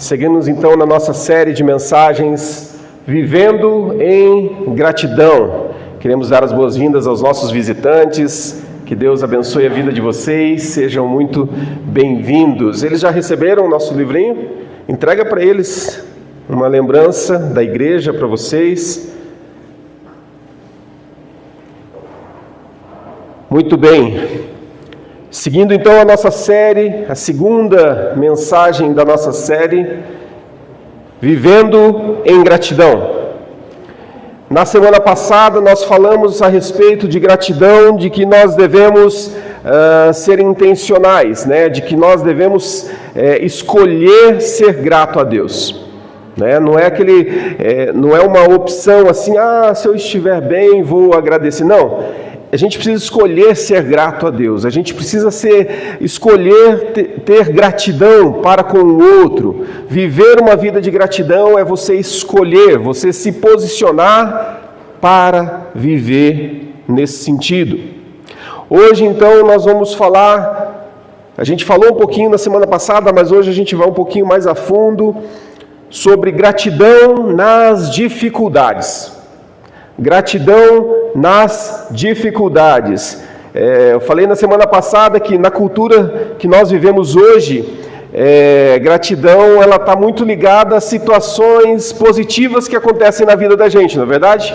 Seguimos então na nossa série de mensagens Vivendo em Gratidão. Queremos dar as boas-vindas aos nossos visitantes, que Deus abençoe a vida de vocês, sejam muito bem-vindos. Eles já receberam o nosso livrinho? Entrega para eles uma lembrança da igreja para vocês. Muito bem. Seguindo então a nossa série, a segunda mensagem da nossa série, Vivendo em Gratidão. Na semana passada nós falamos a respeito de gratidão, de que nós devemos ser intencionais, de que nós devemos escolher ser grato a Deus. Não é uma opção assim, se eu estiver bem vou agradecer. Não. A gente precisa escolher ser grato a Deus, a gente precisa escolher ter gratidão para com o outro. Viver uma vida de gratidão é você escolher, você se posicionar para viver nesse sentido. Hoje então nós vamos falar, a gente falou um pouquinho na semana passada, mas hoje a gente vai um pouquinho mais a fundo sobre gratidão nas dificuldades. Gratidão nas dificuldades. Eu falei na semana passada que na cultura que nós vivemos hoje, gratidão ela está muito ligada a situações positivas que acontecem na vida da gente, não é verdade?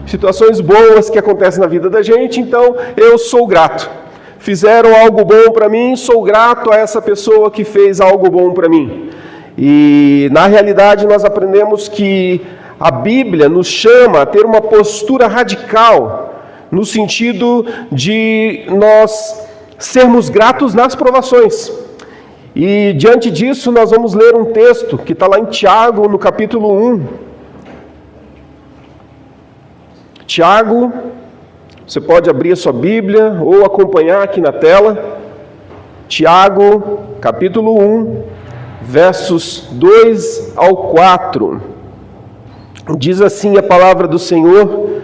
Situações boas que acontecem na vida da gente, então eu sou grato. Fizeram algo bom para mim, sou grato a essa pessoa que fez algo bom para mim. E na realidade nós aprendemos que a Bíblia nos chama a ter uma postura radical, no sentido de nós sermos gratos nas provações. E diante disso nós vamos ler um texto que está lá em Tiago, no capítulo 1. Tiago, você pode abrir a sua Bíblia ou acompanhar aqui na tela. Tiago, capítulo 1, versos 2 ao 4. Diz assim a palavra do Senhor: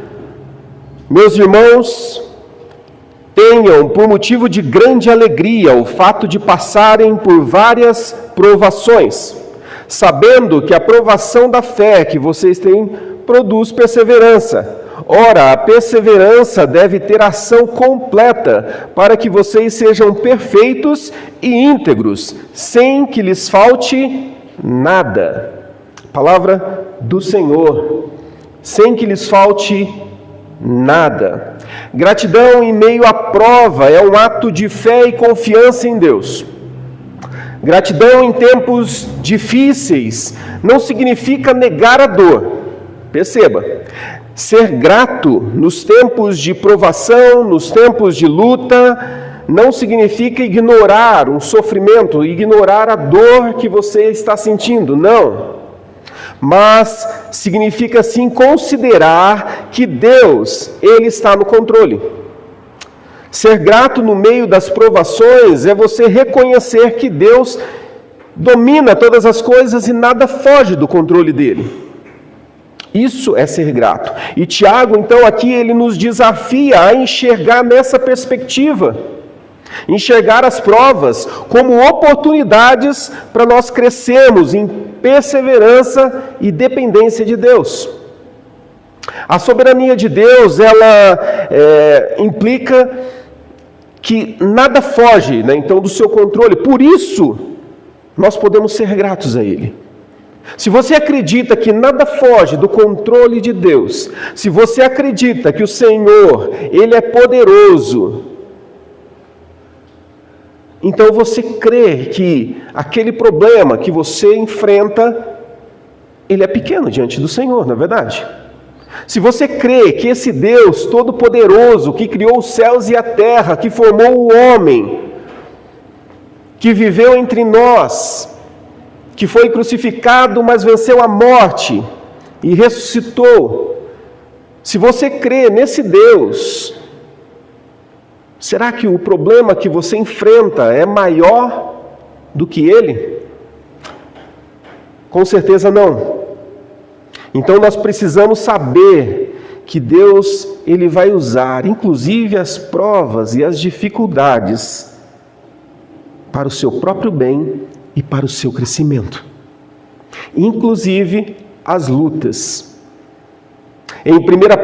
meus irmãos, tenham por motivo de grande alegria o fato de passarem por várias provações, sabendo que a provação da fé que vocês têm produz perseverança. Ora, a perseverança deve ter ação completa, para que vocês sejam perfeitos e íntegros, sem que lhes falte nada. Palavra do Senhor, sem que lhes falte nada. Gratidão em meio à prova é um ato de fé e confiança em Deus. Gratidão em tempos difíceis não significa negar a dor. Perceba, ser grato nos tempos de provação, nos tempos de luta, não significa ignorar um sofrimento, ignorar a dor que você está sentindo, não. Mas significa sim considerar que Deus, Ele está no controle. Ser grato no meio das provações é você reconhecer que Deus domina todas as coisas e nada foge do controle dele. Isso é ser grato. E Tiago, então, aqui ele nos desafia a enxergar nessa perspectiva. Enxergar as provas como oportunidades para nós crescermos em perseverança e dependência de Deus. A soberania de Deus, ela implica que nada foge, então, do seu controle. Por isso, nós podemos ser gratos a Ele. Se você acredita que nada foge do controle de Deus, se você acredita que o Senhor, Ele é poderoso, então você crê que aquele problema que você enfrenta, ele é pequeno diante do Senhor, não é verdade? Se você crê que esse Deus todo-poderoso, que criou os céus e a terra, que formou o homem, que viveu entre nós, que foi crucificado, mas venceu a morte e ressuscitou, se você crê nesse Deus, será que o problema que você enfrenta é maior do que ele? Com certeza não. Então nós precisamos saber que Deus, Ele vai usar, inclusive as provas e as dificuldades, para o seu próprio bem e para o seu crescimento. inclusive as lutas. Em 1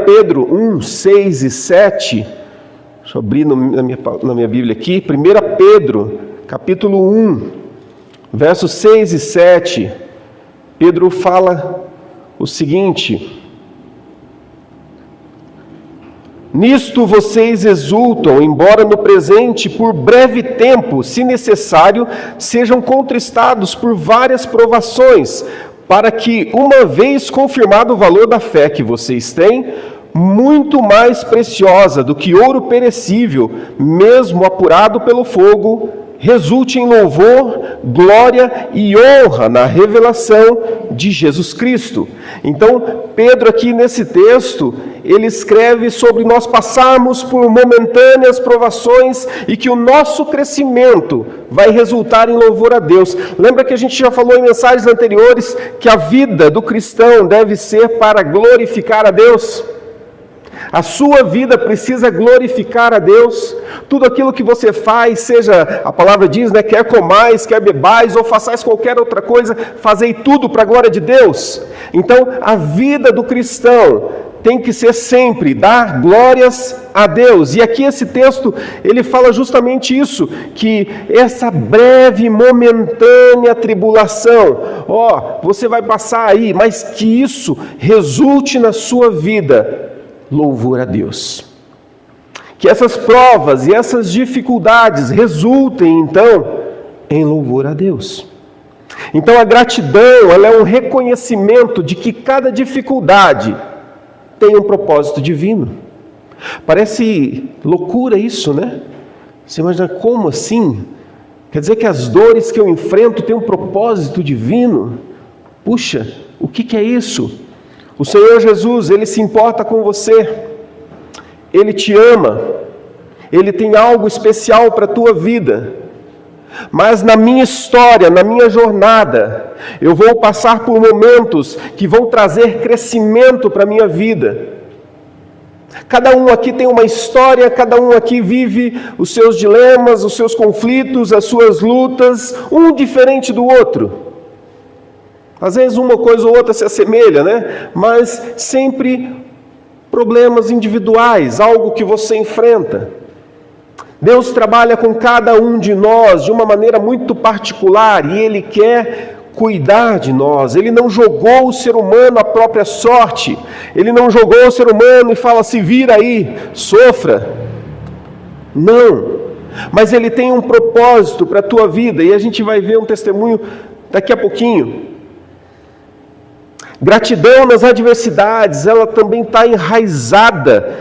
Pedro 1, 6 e 7, deixa eu abrir na minha Bíblia aqui, 1 Pedro, capítulo 1, versos 6 e 7, Pedro fala o seguinte: nisto vocês exultam, embora no presente, por breve tempo, se necessário, sejam contristados por várias provações, para que, uma vez confirmado o valor da fé que vocês têm, muito mais preciosa do que ouro perecível, mesmo apurado pelo fogo, resulte em louvor, glória e honra na revelação de Jesus Cristo. Então, Pedro aqui nesse texto, ele escreve sobre nós passarmos por momentâneas provações e que o nosso crescimento vai resultar em louvor a Deus. Lembra que a gente já falou em mensagens anteriores que a vida do cristão deve ser para glorificar a Deus? A sua vida precisa glorificar a Deus. Tudo aquilo que você faz, seja, a palavra diz, né, quer comais, quer bebais, ou façais qualquer outra coisa, fazei tudo para a glória de Deus. Então, a vida do cristão tem que ser sempre dar glórias a Deus. E aqui esse texto, ele fala justamente isso, que essa breve, momentânea tribulação, você vai passar aí, mas que isso resulte na sua vida louvor a Deus. Que essas provas e essas dificuldades resultem, então, em louvor a Deus. Então, a gratidão, ela é um reconhecimento de que cada dificuldade tem um propósito divino. Parece loucura isso, né? Você imagina, como assim? Quer dizer que as dores que eu enfrento têm um propósito divino? Puxa, o que é isso? O Senhor Jesus, Ele se importa com você, Ele te ama, Ele tem algo especial para a tua vida, mas na minha história, na minha jornada, eu vou passar por momentos que vão trazer crescimento para a minha vida. Cada um aqui tem uma história, cada um aqui vive os seus dilemas, os seus conflitos, as suas lutas, um diferente do outro. Às vezes uma coisa ou outra se assemelha, né? Mas sempre problemas individuais, algo que você enfrenta. Deus trabalha com cada um de nós de uma maneira muito particular e Ele quer cuidar de nós. Ele não jogou o ser humano à própria sorte. Ele não jogou o ser humano e fala, se vira aí, sofra. Não. Mas Ele tem um propósito para a tua vida e a gente vai ver um testemunho daqui a pouquinho. Gratidão nas adversidades, ela também está enraizada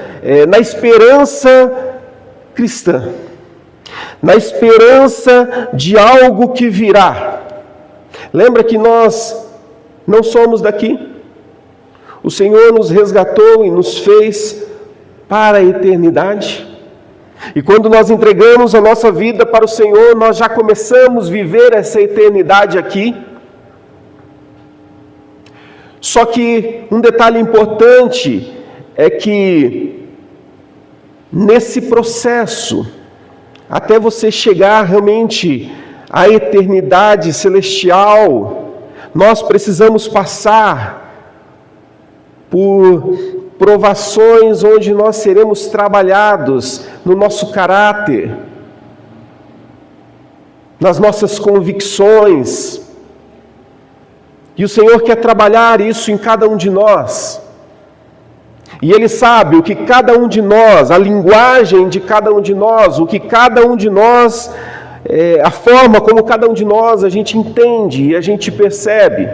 na esperança cristã, na esperança de algo que virá. Lembra que nós não somos daqui? O Senhor nos resgatou e nos fez para a eternidade. E quando nós entregamos a nossa vida para o Senhor, nós já começamos a viver essa eternidade aqui. Só que um detalhe importante é que nesse processo, até você chegar realmente à eternidade celestial, nós precisamos passar por provações onde nós seremos trabalhados no nosso caráter, nas nossas convicções. E o Senhor quer trabalhar isso em cada um de nós. E Ele sabe o que cada um de nós, a linguagem de cada um de nós, o que cada um de nós, a forma como cada um de nós a gente entende e a gente percebe.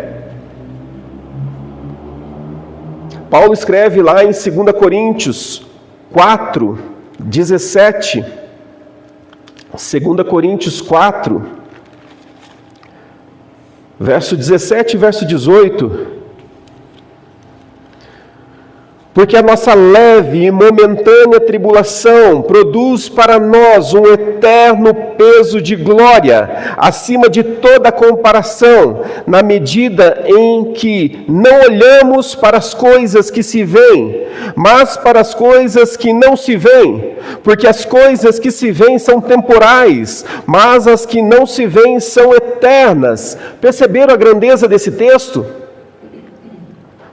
Paulo escreve lá em 2 Coríntios 4, 17. 2 Coríntios 4, verso 17 e verso 18. Porque a nossa leve e momentânea tribulação produz para nós um eterno peso de glória, acima de toda comparação, na medida em que não olhamos para as coisas que se veem, mas para as coisas que não se veem. Porque as coisas que se veem são temporais, mas as que não se veem são eternas. Perceberam a grandeza desse texto?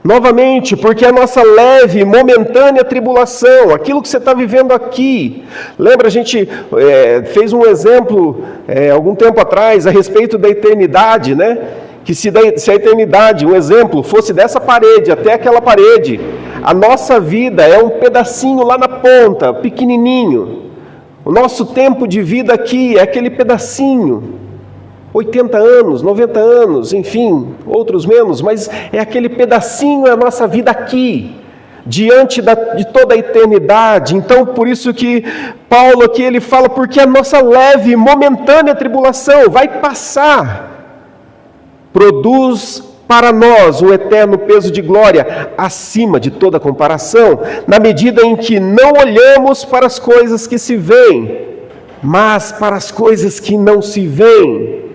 Novamente, porque a nossa leve, momentânea tribulação, aquilo que você está vivendo aqui. Lembra, a gente fez um exemplo algum tempo atrás a respeito da eternidade, né? Que se a eternidade, um exemplo, fosse dessa parede até aquela parede, a nossa vida é um pedacinho lá na ponta, pequenininho. O nosso tempo de vida aqui é aquele pedacinho. 80 anos, 90 anos, enfim, outros menos, mas é aquele pedacinho da nossa vida aqui, diante de toda a eternidade. Então, por isso que Paulo aqui, ele fala, porque a nossa leve, momentânea tribulação vai passar, produz para nós um eterno peso de glória, acima de toda comparação, na medida em que não olhamos para as coisas que se veem, mas para as coisas que não se veem.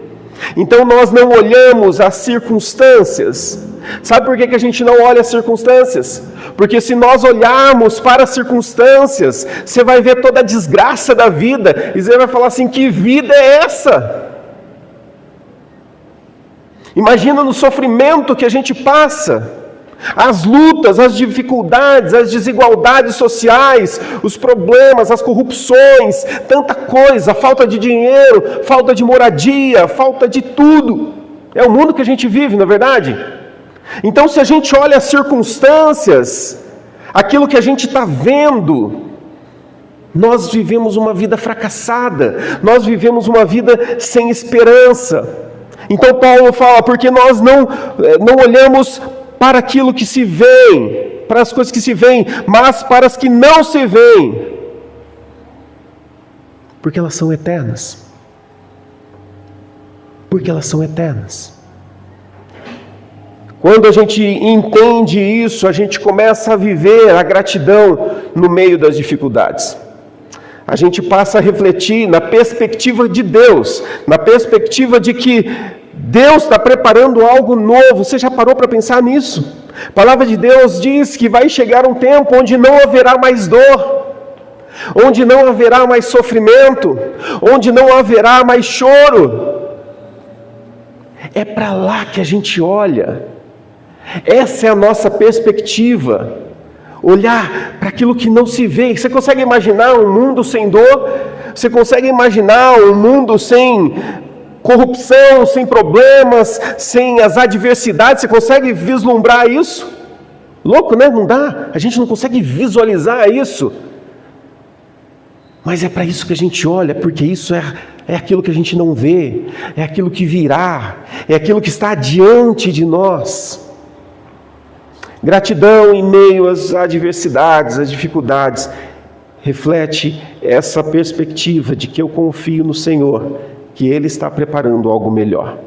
Então nós não olhamos as circunstâncias. Sabe por que a gente não olha as circunstâncias? Porque se nós olharmos para as circunstâncias, você vai ver toda a desgraça da vida, e você vai falar assim, que vida é essa? Imagina no sofrimento que a gente passa, as lutas, as dificuldades, as desigualdades sociais, os problemas, as corrupções, tanta coisa, falta de dinheiro, falta de moradia, falta de tudo. É o mundo que a gente vive, não é verdade? Então, se a gente olha as circunstâncias, aquilo que a gente está vendo, nós vivemos uma vida fracassada, nós vivemos uma vida sem esperança. Então Paulo fala, porque nós não olhamos para aquilo que se vê, para as coisas que se veem, mas para as que não se veem, porque elas são eternas. Porque elas são eternas. Quando a gente entende isso, a gente começa a viver a gratidão no meio das dificuldades. A gente passa a refletir na perspectiva de Deus, na perspectiva de que Deus está preparando algo novo. Você já parou para pensar nisso? A palavra de Deus diz que vai chegar um tempo onde não haverá mais dor, onde não haverá mais sofrimento, onde não haverá mais choro. É para lá que a gente olha. Essa é a nossa perspectiva. Olhar para aquilo que não se vê. Você consegue imaginar um mundo sem dor? Você consegue imaginar um mundo sem corrupção, sem problemas, sem as adversidades? Você consegue vislumbrar isso? Louco, né? Não dá. A gente não consegue visualizar isso. Mas é para isso que a gente olha, porque isso é aquilo que a gente não vê, é aquilo que virá, é aquilo que está diante de nós. Gratidão em meio às adversidades, às dificuldades, reflete essa perspectiva de que eu confio no Senhor, que Ele está preparando algo melhor.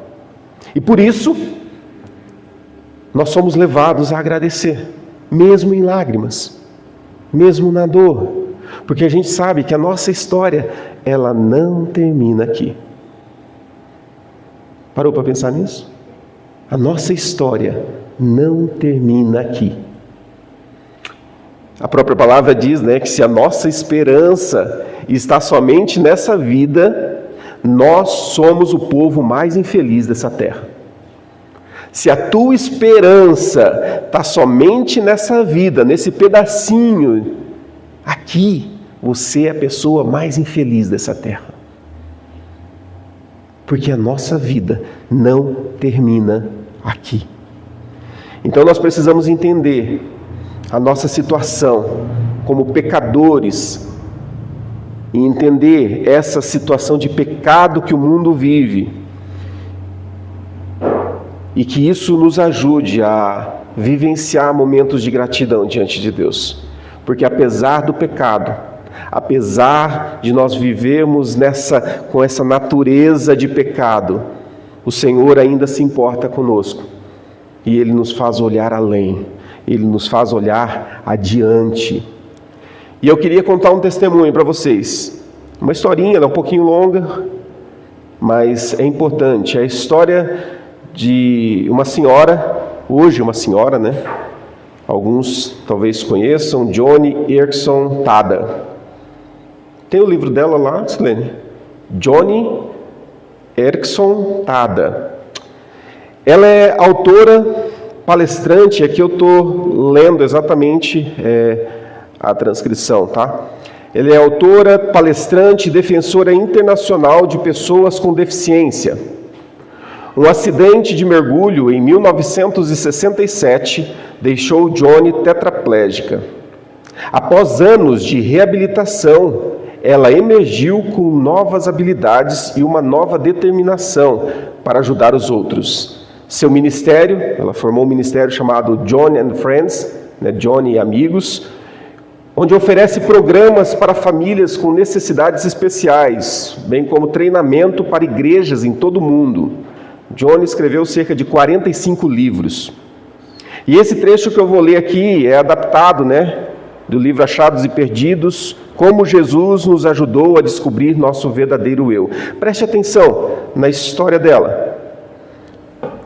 E por isso, nós somos levados a agradecer, mesmo em lágrimas, mesmo na dor, porque a gente sabe que a nossa história, ela não termina aqui. Parou para pensar nisso? A nossa história não termina aqui. A própria palavra diz, que se a nossa esperança está somente nessa vida, nós somos o povo mais infeliz dessa terra. Se a tua esperança está somente nessa vida, nesse pedacinho, aqui, você é a pessoa mais infeliz dessa terra. Porque a nossa vida não termina aqui. Então nós precisamos entender a nossa situação como pecadores e entender essa situação de pecado que o mundo vive e que isso nos ajude a vivenciar momentos de gratidão diante de Deus. Porque apesar do pecado, apesar de nós vivermos com essa natureza de pecado, o Senhor ainda se importa conosco. E Ele nos faz olhar além. Ele nos faz olhar adiante. E eu queria contar um testemunho para vocês. Uma historinha, ela é um pouquinho longa, mas é importante. É a história de uma senhora, hoje uma senhora, né? Alguns talvez conheçam, Joni Eareckson Tada. Tem o livro dela lá, Silene? Joni Eareckson Tada. Ela é autora, palestrante, aqui eu estou lendo exatamente a transcrição, tá? Ela é autora, palestrante e defensora internacional de pessoas com deficiência. Um acidente de mergulho em 1967 deixou Joni tetraplégica. Após anos de reabilitação, ela emergiu com novas habilidades e uma nova determinação para ajudar os outros. Seu ministério, ela formou um ministério chamado Joni and Friends, né, Joni e Amigos, onde oferece programas para famílias com necessidades especiais, bem como treinamento para igrejas em todo o mundo. Joni escreveu cerca de 45 livros. E esse trecho que eu vou ler aqui é adaptado, né, do livro Achados e Perdidos, Como Jesus nos ajudou a descobrir nosso verdadeiro eu. Preste atenção na história dela.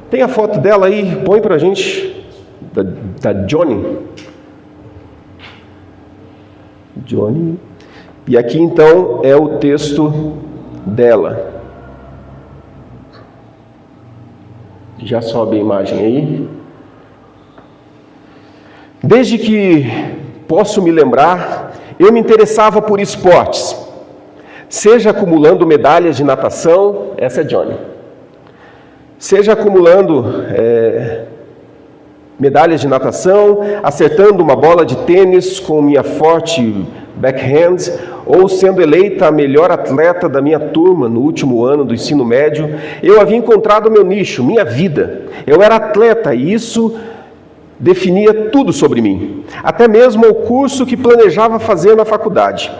Tem a foto dela aí? Põe pra gente, da Joni. Joni. E aqui então é o texto dela. Já sobe a imagem aí. Desde que posso me lembrar, eu me interessava por esportes, seja acumulando medalhas de natação, essa é Joni, seja acumulando medalhas de natação, acertando uma bola de tênis com minha forte backhand, ou sendo eleita a melhor atleta da minha turma no último ano do ensino médio, eu havia encontrado meu nicho, minha vida. Eu era atleta e isso definia tudo sobre mim, até mesmo o curso que planejava fazer na faculdade.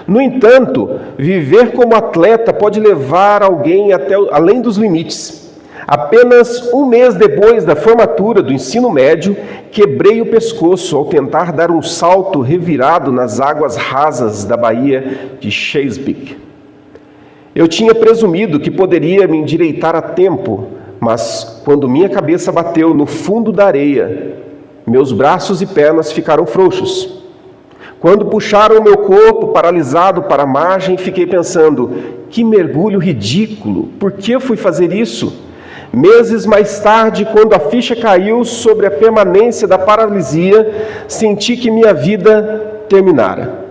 No entanto, viver como atleta pode levar alguém até além dos limites. Apenas um mês depois da formatura do ensino médio, quebrei o pescoço ao tentar dar um salto revirado nas águas rasas da Baía de Chesapeake. Eu tinha presumido que poderia me endireitar a tempo, mas quando minha cabeça bateu no fundo da areia, meus braços e pernas ficaram frouxos. Quando puxaram meu corpo paralisado para a margem, fiquei pensando, que mergulho ridículo, por que eu fui fazer isso? Meses mais tarde, quando a ficha caiu sobre a permanência da paralisia, senti que minha vida terminara.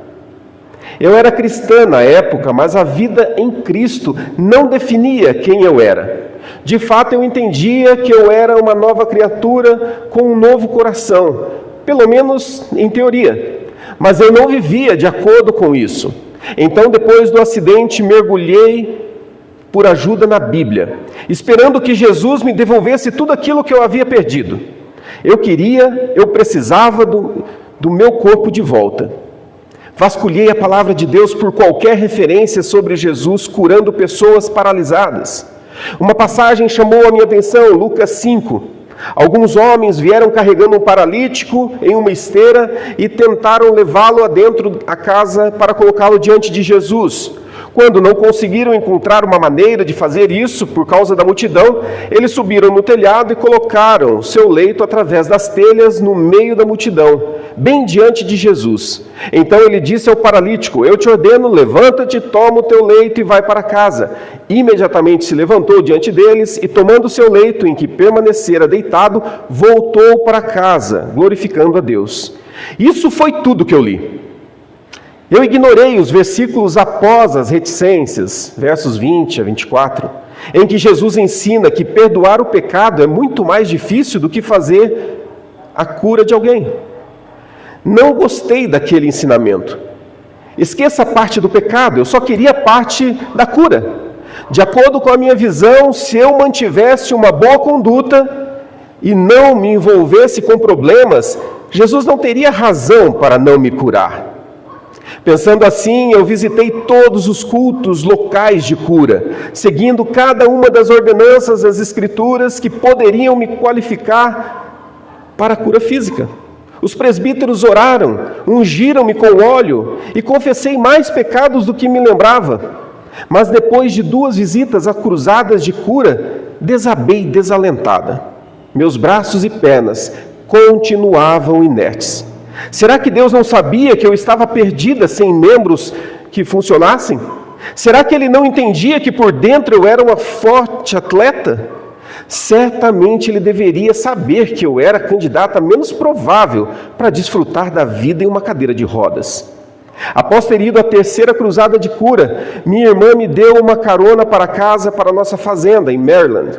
Eu era cristã na época, mas a vida em Cristo não definia quem eu era. De fato, eu entendia que eu era uma nova criatura com um novo coração, pelo menos em teoria. Mas eu não vivia de acordo com isso. Então, depois do acidente, mergulhei por ajuda na Bíblia, esperando que Jesus me devolvesse tudo aquilo que eu havia perdido. Eu precisava do meu corpo de volta. Vasculhei a palavra de Deus por qualquer referência sobre Jesus curando pessoas paralisadas. Uma passagem chamou a minha atenção, Lucas 5. Alguns homens vieram carregando um paralítico em uma esteira e tentaram levá-lo adentro da casa para colocá-lo diante de Jesus. Quando não conseguiram encontrar uma maneira de fazer isso por causa da multidão, eles subiram no telhado e colocaram seu leito através das telhas no meio da multidão, bem diante de Jesus. Então ele disse ao paralítico, eu te ordeno, levanta-te, toma o teu leito e vai para casa. Imediatamente se levantou diante deles e, tomando seu leito em que permanecera deitado, voltou para casa, glorificando a Deus. Isso foi tudo que eu li. Eu ignorei os versículos após as reticências, versos 20 a 24, em que Jesus ensina que perdoar o pecado é muito mais difícil do que fazer a cura de alguém. Não gostei daquele ensinamento. Esqueça a parte do pecado, eu só queria a parte da cura. De acordo com a minha visão, se eu mantivesse uma boa conduta e não me envolvesse com problemas, Jesus não teria razão para não me curar. Pensando assim, eu visitei todos os cultos locais de cura, seguindo cada uma das ordenanças das Escrituras que poderiam me qualificar para a cura física. Os presbíteros oraram, ungiram-me com óleo e confessei mais pecados do que me lembrava. Mas depois de 2 visitas a cruzadas de cura, desabei desalentada. Meus braços e pernas continuavam inertes. Será que Deus não sabia que eu estava perdida sem membros que funcionassem? Será que Ele não entendia que por dentro eu era uma forte atleta? Certamente Ele deveria saber que eu era a candidata menos provável para desfrutar da vida em uma cadeira de rodas. Após ter ido à 3ª cruzada de cura, minha irmã me deu uma carona para casa, para a nossa fazenda, em Maryland.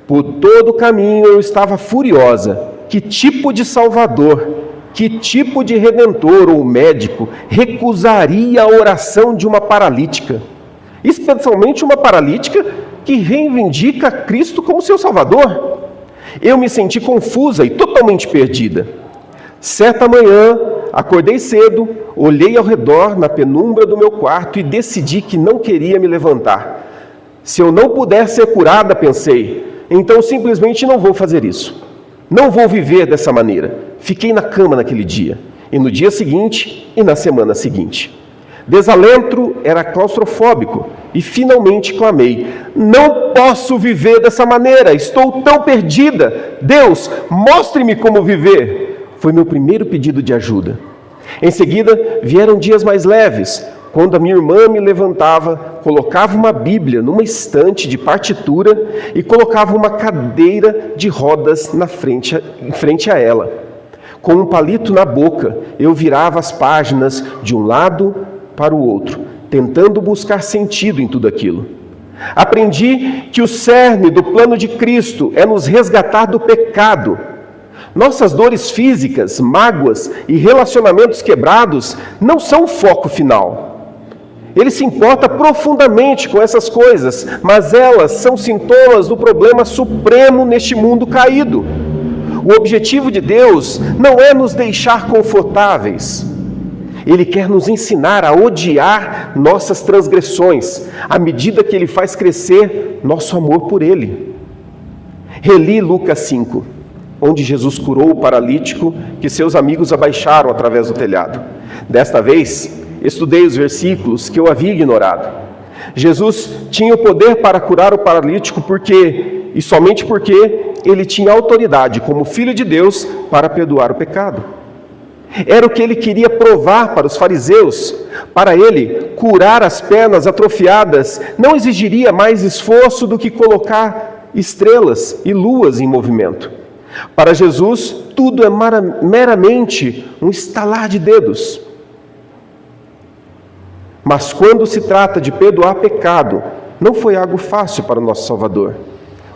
Por todo o caminho eu estava furiosa. Que tipo de salvador, que tipo de redentor ou médico recusaria a oração de uma paralítica? Especialmente uma paralítica que reivindica Cristo como seu salvador. Eu me senti confusa e totalmente perdida. Certa manhã, acordei cedo, olhei ao redor na penumbra do meu quarto e decidi que não queria me levantar. Se eu não puder ser curada, pensei, então simplesmente não vou fazer isso. Não vou viver dessa maneira. Fiquei na cama naquele dia, e no dia seguinte e na semana seguinte. Desalento era claustrofóbico e finalmente clamei: não posso viver dessa maneira, estou tão perdida. Deus, mostre-me como viver. Foi meu primeiro pedido de ajuda. Em seguida, vieram dias mais leves, quando a minha irmã me levantava, colocava uma Bíblia numa estante de partitura e colocava uma cadeira de rodas em frente a ela. Com um palito na boca, eu virava as páginas de um lado para o outro, tentando buscar sentido em tudo aquilo. Aprendi que o cerne do plano de Cristo é nos resgatar do pecado. Nossas dores físicas, mágoas e relacionamentos quebrados não são o foco final. Ele se importa profundamente com essas coisas, mas elas são sintomas do problema supremo neste mundo caído. O objetivo de Deus não é nos deixar confortáveis. Ele quer nos ensinar a odiar nossas transgressões, à medida que Ele faz crescer nosso amor por Ele. Reli Lucas 5, onde Jesus curou o paralítico que seus amigos abaixaram através do telhado. Desta vez, estudei os versículos que eu havia ignorado. Jesus tinha o poder para curar o paralítico e somente porque Ele tinha autoridade como Filho de Deus para perdoar o pecado. Era o que Ele queria provar para os fariseus. Para Ele, curar as pernas atrofiadas não exigiria mais esforço do que colocar estrelas e luas em movimento. Para Jesus, tudo é meramente um estalar de dedos. Mas quando se trata de perdoar pecado, não foi algo fácil para o nosso Salvador.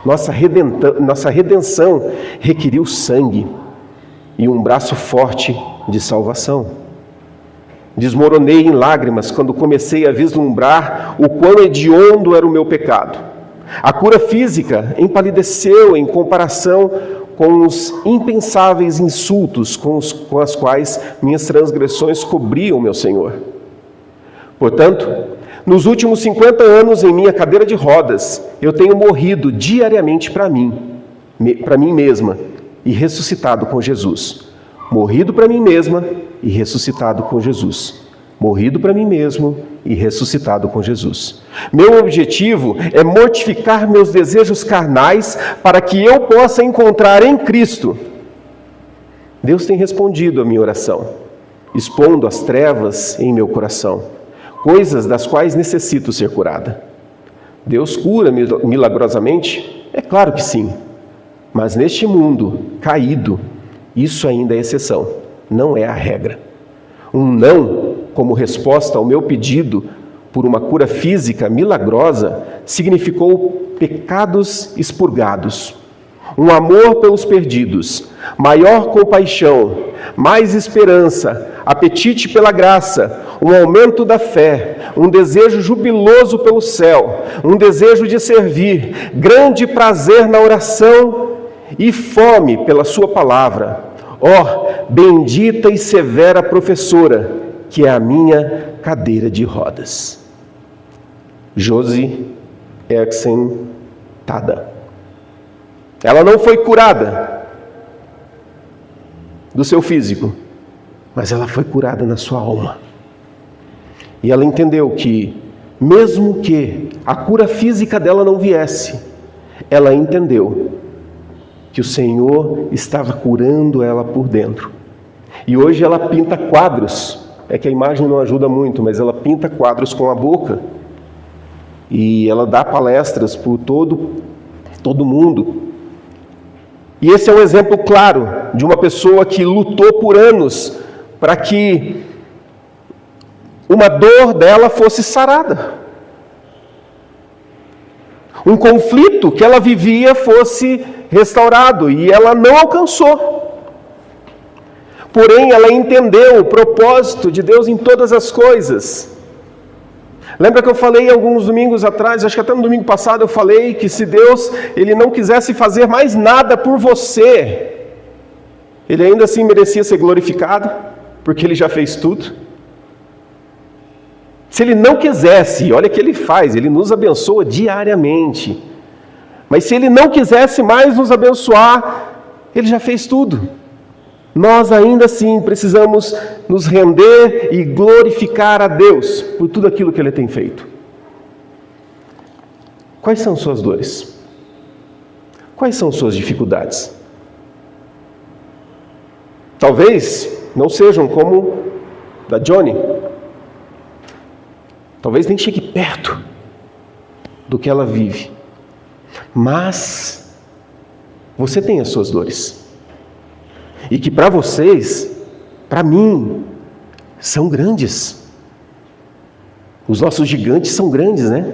Nossa redenção requeriu sangue e um braço forte de salvação. Desmoronei em lágrimas quando comecei a vislumbrar o quão hediondo era o meu pecado. A cura física empalideceu em comparação com os impensáveis insultos com as quais minhas transgressões cobriam meu Senhor. Portanto, nos últimos 50 anos em minha cadeira de rodas, eu tenho morrido diariamente para mim mesma e ressuscitado com Jesus. Morrido para mim mesma e ressuscitado com Jesus. Morrido para mim mesmo e ressuscitado com Jesus. Meu objetivo é mortificar meus desejos carnais para que eu possa encontrar em Cristo. Deus tem respondido a minha oração, expondo as trevas em meu coração, coisas das quais necessito ser curada. Deus cura milagrosamente? É claro que sim. Mas neste mundo caído, isso ainda é exceção, não é a regra. Um não, como resposta ao meu pedido por uma cura física milagrosa, significou pecados expurgados, um amor pelos perdidos, maior compaixão, mais esperança, apetite pela graça, um aumento da fé, um desejo jubiloso pelo céu, um desejo de servir, grande prazer na oração e fome pela sua palavra. Ó, bendita e severa professora, que é a minha cadeira de rodas. Josie Erksen Tada. Ela não foi curada. do seu físico, mas ela foi curada na sua alma. E ela entendeu que, mesmo que a cura física dela não viesse, ela entendeu que o Senhor estava curando ela por dentro. E hoje ela pinta quadros, é que a imagem não ajuda muito, mas ela pinta quadros com a boca, e ela dá palestras por todo mundo. E esse é um exemplo claro de uma pessoa que lutou por anos para que uma dor dela fosse sarada. Um conflito que ela vivia fosse restaurado, e ela não alcançou. Porém, ela entendeu o propósito de Deus em todas as coisas. Lembra que eu falei alguns domingos atrás, acho que até no domingo passado eu falei que se Deus ele não quisesse fazer mais nada por você, Ele ainda assim merecia ser glorificado, porque Ele já fez tudo. Se Ele não quisesse, olha o que Ele faz, Ele nos abençoa diariamente. Mas se Ele não quisesse mais nos abençoar, Ele já fez tudo. Nós ainda assim precisamos nos render e glorificar a Deus por tudo aquilo que Ele tem feito. Quais são suas dores? Quais são suas dificuldades? Talvez não sejam como da Johnny. Talvez nem chegue perto do que ela vive. Mas você tem as suas dores. E que para vocês, para mim, são grandes. Os nossos gigantes são grandes, né?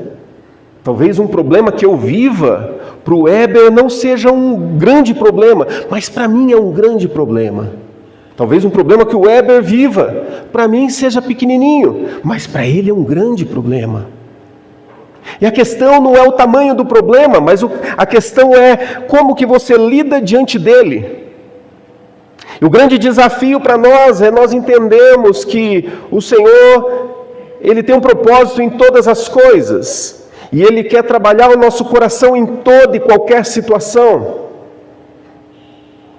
Talvez um problema que eu viva, para o Weber não seja um grande problema, mas para mim é um grande problema. Talvez um problema que o Weber viva, para mim seja pequenininho, mas para ele é um grande problema. E a questão não é o tamanho do problema, mas a questão é como que você lida diante dele. E o grande desafio para nós é nós entendermos que o Senhor, Ele tem um propósito em todas as coisas. E Ele quer trabalhar o nosso coração em toda e qualquer situação.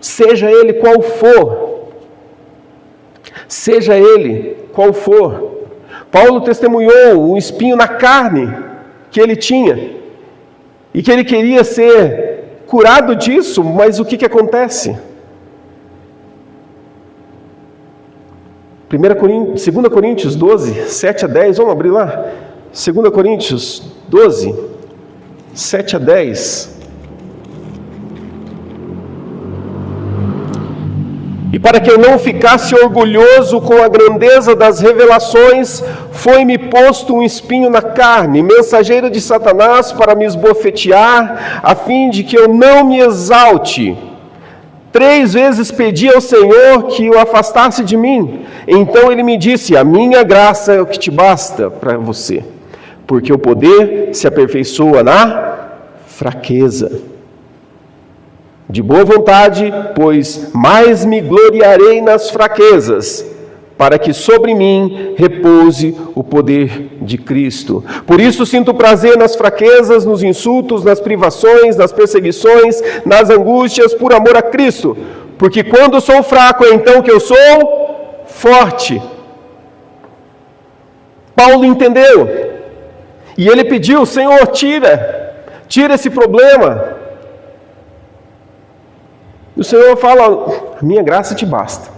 Seja ele qual for. Seja ele qual for. Paulo testemunhou o espinho na carne que ele tinha. E que ele queria ser curado disso, mas o que acontece? 2 Coríntios 12, 7 a 10, vamos abrir lá? 2 Coríntios 12, 7 a 10. E para que eu não ficasse orgulhoso com a grandeza das revelações, foi-me posto um espinho na carne, mensageiro de Satanás para me esbofetear, a fim de que eu não me exalte. 3 vezes pedi ao Senhor que o afastasse de mim. Então Ele me disse: a minha graça é o que te basta para você, porque o poder se aperfeiçoa na fraqueza. De boa vontade, pois mais me gloriarei nas fraquezas, para que sobre mim repouse o poder de Cristo. Por isso sinto prazer nas fraquezas, nos insultos, nas privações, nas perseguições, nas angústias, por amor a Cristo. Porque quando sou fraco, é então que eu sou forte. Paulo entendeu. E ele pediu: Senhor, tira esse problema. E o Senhor fala: a minha graça te basta.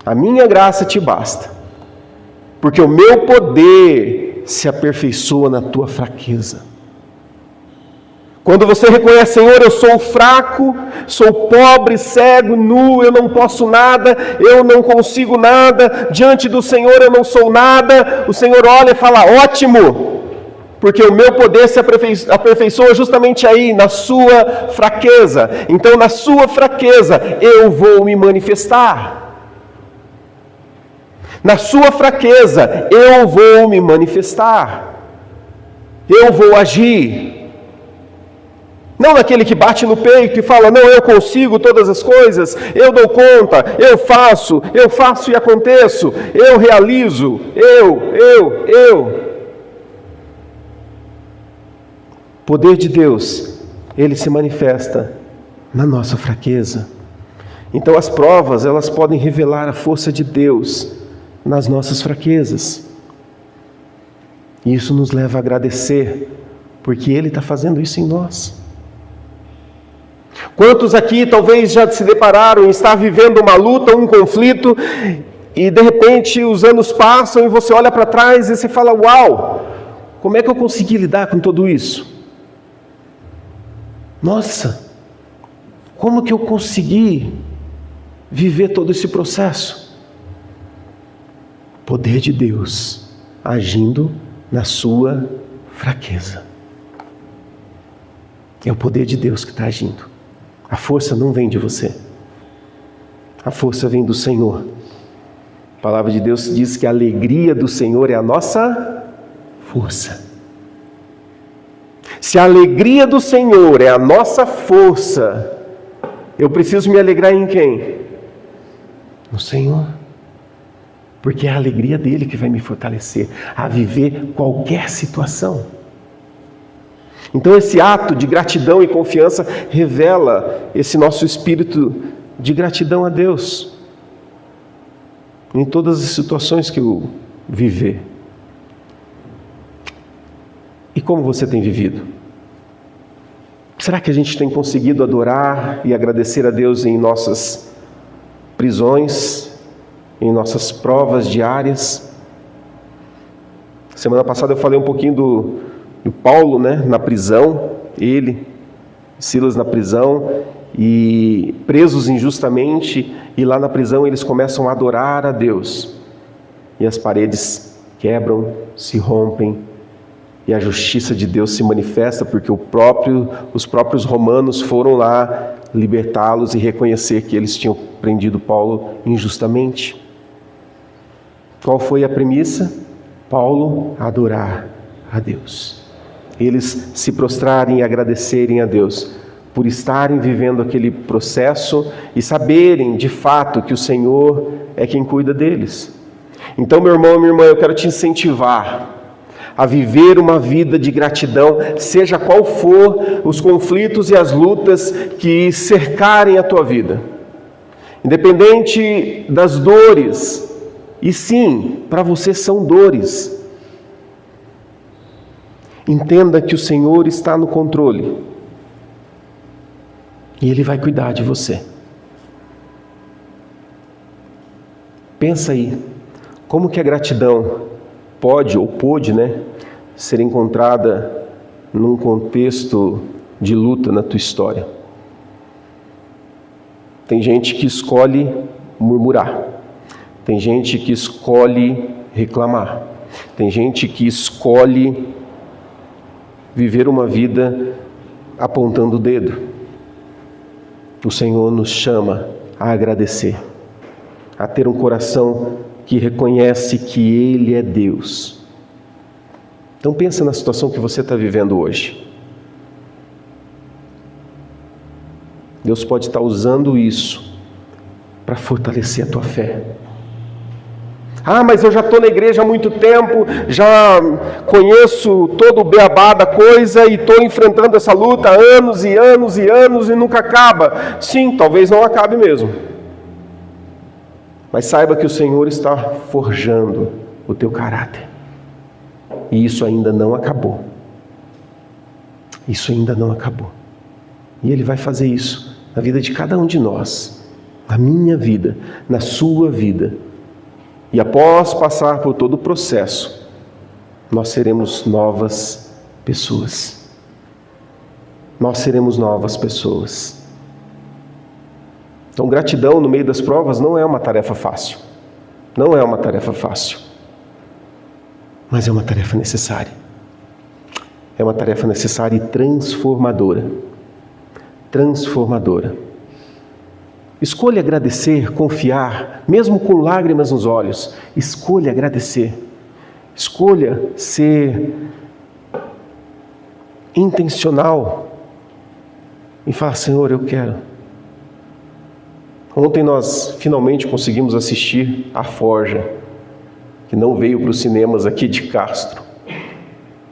A minha graça te basta, porque o meu poder se aperfeiçoa na tua fraqueza. Quando você reconhece: Senhor, eu sou fraco, sou pobre, cego, nu, eu não posso nada, eu não consigo nada, diante do Senhor eu não sou nada, o Senhor olha e fala: ótimo, porque o meu poder se aperfeiçoa justamente aí, na sua fraqueza. Então, na sua fraqueza, eu vou me manifestar. Na sua fraqueza, eu vou me manifestar. Eu vou agir. Não naquele que bate no peito e fala: não, eu consigo todas as coisas, eu dou conta, eu faço e aconteço, eu realizo, eu. O poder de Deus, Ele se manifesta na nossa fraqueza. Então as provas, elas podem revelar a força de Deus nas nossas fraquezas. E isso nos leva a agradecer, porque Ele está fazendo isso em nós. Quantos aqui talvez já se depararam em estar vivendo uma luta, um conflito, e de repente os anos passam e você olha para trás e você fala, uau, como é que eu consegui lidar com tudo isso? Nossa, como que eu consegui viver todo esse processo? Poder de Deus agindo na sua fraqueza. É o poder de Deus que está agindo. A força não vem de você. A força vem do Senhor. A palavra de Deus diz que a alegria do Senhor é a nossa força. Se a alegria do Senhor é a nossa força, eu preciso me alegrar em quem? No Senhor. Porque é a alegria dele que vai me fortalecer a viver qualquer situação. Então esse ato de gratidão e confiança revela esse nosso espírito de gratidão a Deus em todas as situações que eu viver. E como você tem vivido? Será que a gente tem conseguido adorar e agradecer a Deus em nossas prisões, em nossas provas diárias? Semana passada eu falei um pouquinho do Paulo, na prisão, ele, Silas na prisão, e presos injustamente, e lá na prisão eles começam a adorar a Deus, e as paredes quebram, se rompem, e a justiça de Deus se manifesta, porque os próprios romanos foram lá libertá-los e reconhecer que eles tinham prendido Paulo injustamente. Qual foi a premissa? Paulo adorar a Deus. Eles se prostrarem e agradecerem a Deus por estarem vivendo aquele processo e saberem de fato que o Senhor é quem cuida deles. Então, meu irmão e minha irmã, eu quero te incentivar a viver uma vida de gratidão, seja qual for os conflitos e as lutas que cercarem a tua vida. Independente das dores, e sim, para você são dores. Entenda que o Senhor está no controle e Ele vai cuidar de você. Pensa aí, como que a gratidão pode ou pôde, ser encontrada num contexto de luta na tua história? Tem gente que escolhe murmurar, tem gente que escolhe reclamar, tem gente que escolhe viver uma vida apontando o dedo. O Senhor nos chama a agradecer, a ter um coração que reconhece que Ele é Deus. Então pensa na situação que você está vivendo hoje. Deus pode estar usando isso para fortalecer a tua fé. Ah, mas eu já estou na igreja há muito tempo, já conheço todo o beabá da coisa e estou enfrentando essa luta há anos e anos e anos e nunca acaba. Sim, talvez não acabe mesmo. Mas saiba que o Senhor está forjando o teu caráter. E isso ainda não acabou. Isso ainda não acabou. E Ele vai fazer isso na vida de cada um de nós, na minha vida, na sua vida. E após passar por todo o processo, nós seremos novas pessoas. Nós seremos novas pessoas. Então, gratidão no meio das provas não é uma tarefa fácil. Não é uma tarefa fácil. Mas é uma tarefa necessária. É uma tarefa necessária e transformadora. Transformadora. Escolha agradecer, confiar, mesmo com lágrimas nos olhos. Escolha agradecer. Escolha ser intencional e falar: Senhor, eu quero. Ontem nós finalmente conseguimos assistir A Forja, que não veio para os cinemas aqui de Castro,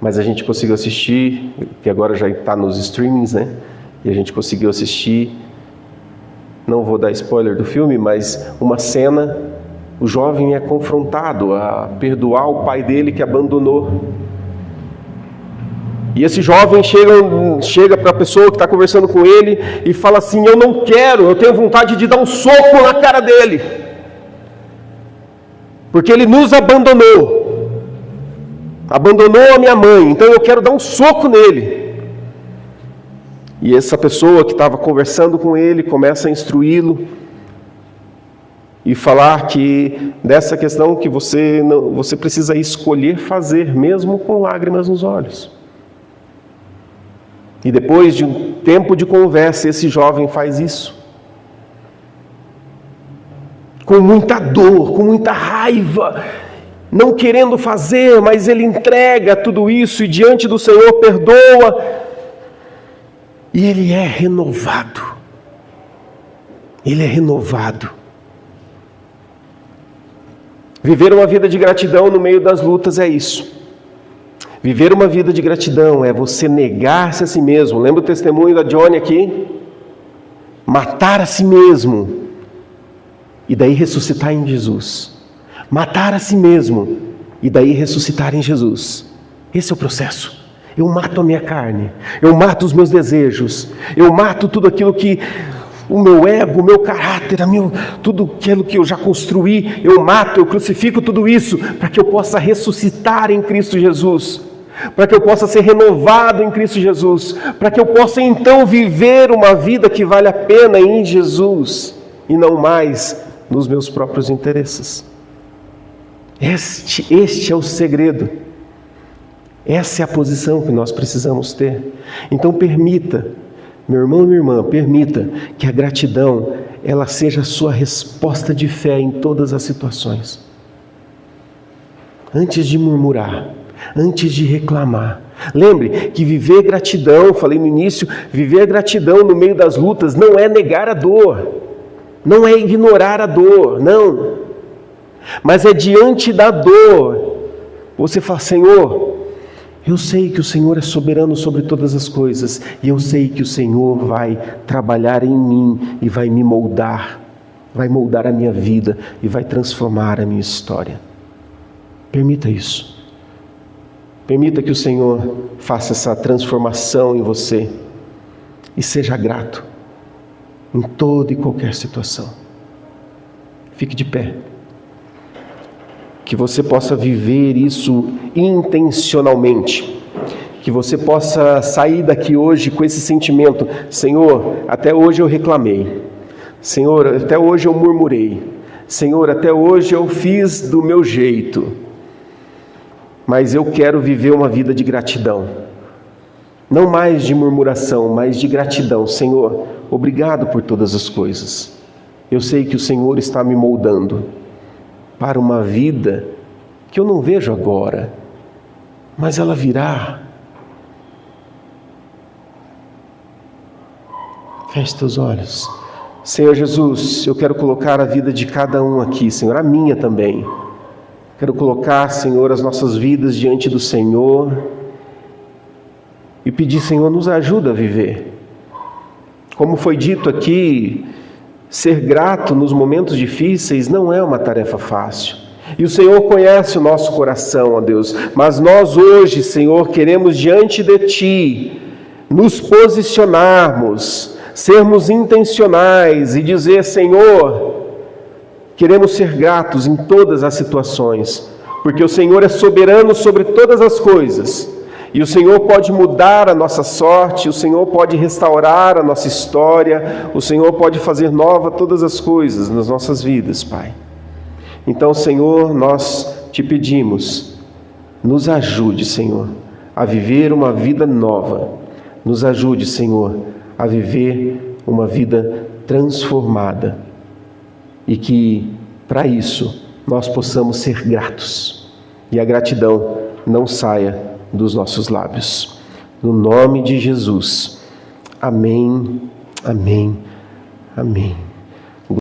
mas a gente conseguiu assistir, que agora já está nos streamings, E a gente conseguiu assistir. não vou dar spoiler do filme, mas uma cena, o jovem é confrontado a perdoar o pai dele que abandonou. E esse jovem chega para a pessoa que está conversando com ele e fala assim: eu não quero, eu tenho vontade de dar um soco na cara dele, porque ele nos abandonou a minha mãe, então eu quero dar um soco nele. E essa pessoa que estava conversando com ele começa a instruí-lo e falar que dessa questão que você precisa escolher fazer, mesmo com lágrimas nos olhos. E depois de um tempo de conversa, esse jovem faz isso. Com muita dor, com muita raiva, não querendo fazer, mas ele entrega tudo isso e diante do Senhor perdoa. E ele é renovado. Ele é renovado. Viver uma vida de gratidão no meio das lutas é isso. Viver uma vida de gratidão é você negar-se a si mesmo. Lembra o testemunho da Johnny aqui? Matar a si mesmo. E daí ressuscitar em Jesus. Matar a si mesmo. E daí ressuscitar em Jesus. Esse é o processo. Eu mato a minha carne. Eu mato os meus desejos. Eu mato tudo aquilo que... o meu ego, o meu caráter, tudo aquilo que eu já construí, eu mato, eu crucifico tudo isso, para que eu possa ressuscitar em Cristo Jesus, para que eu possa ser renovado em Cristo Jesus, para que eu possa então viver uma vida que vale a pena em Jesus, e não mais nos meus próprios interesses. Este é o segredo, essa é a posição que nós precisamos ter. Então permita, meu irmão e minha irmã, permita que a gratidão, ela seja a sua resposta de fé em todas as situações. Antes de murmurar, antes de reclamar. Lembre que viver gratidão, falei no início, viver gratidão no meio das lutas não é negar a dor, não é ignorar a dor, não. Mas é diante da dor, você fala: Senhor, eu sei que o Senhor é soberano sobre todas as coisas, e eu sei que o Senhor vai trabalhar em mim e vai me moldar, vai moldar a minha vida e vai transformar a minha história. Permita isso. Permita que o Senhor faça essa transformação em você e seja grato em toda e qualquer situação. Fique de pé. Que você possa viver isso intencionalmente, que você possa sair daqui hoje com esse sentimento: Senhor, até hoje eu reclamei, Senhor, até hoje eu murmurei, Senhor, até hoje eu fiz do meu jeito, mas eu quero viver uma vida de gratidão, não mais de murmuração, mas de gratidão. Senhor, obrigado por todas as coisas, eu sei que o Senhor está me moldando para uma vida que eu não vejo agora, mas ela virá. Feche teus olhos. Senhor Jesus, eu quero colocar a vida de cada um aqui, Senhor, a minha também. Quero colocar, Senhor, as nossas vidas diante do Senhor e pedir: Senhor, nos ajuda a viver. Como foi dito aqui, ser grato nos momentos difíceis não é uma tarefa fácil. E o Senhor conhece o nosso coração, ó Deus. Mas nós hoje, Senhor, queremos diante de Ti nos posicionarmos, sermos intencionais e dizer: Senhor, queremos ser gratos em todas as situações, porque o Senhor é soberano sobre todas as coisas. E o Senhor pode mudar a nossa sorte, o Senhor pode restaurar a nossa história, o Senhor pode fazer nova todas as coisas nas nossas vidas, Pai. Então, Senhor, nós te pedimos, nos ajude, Senhor, a viver uma vida nova. Nos ajude, Senhor, a viver uma vida transformada. E que, para isso, nós possamos ser gratos. E a gratidão não saia dos nossos lábios. No nome de Jesus. Amém, amém, amém.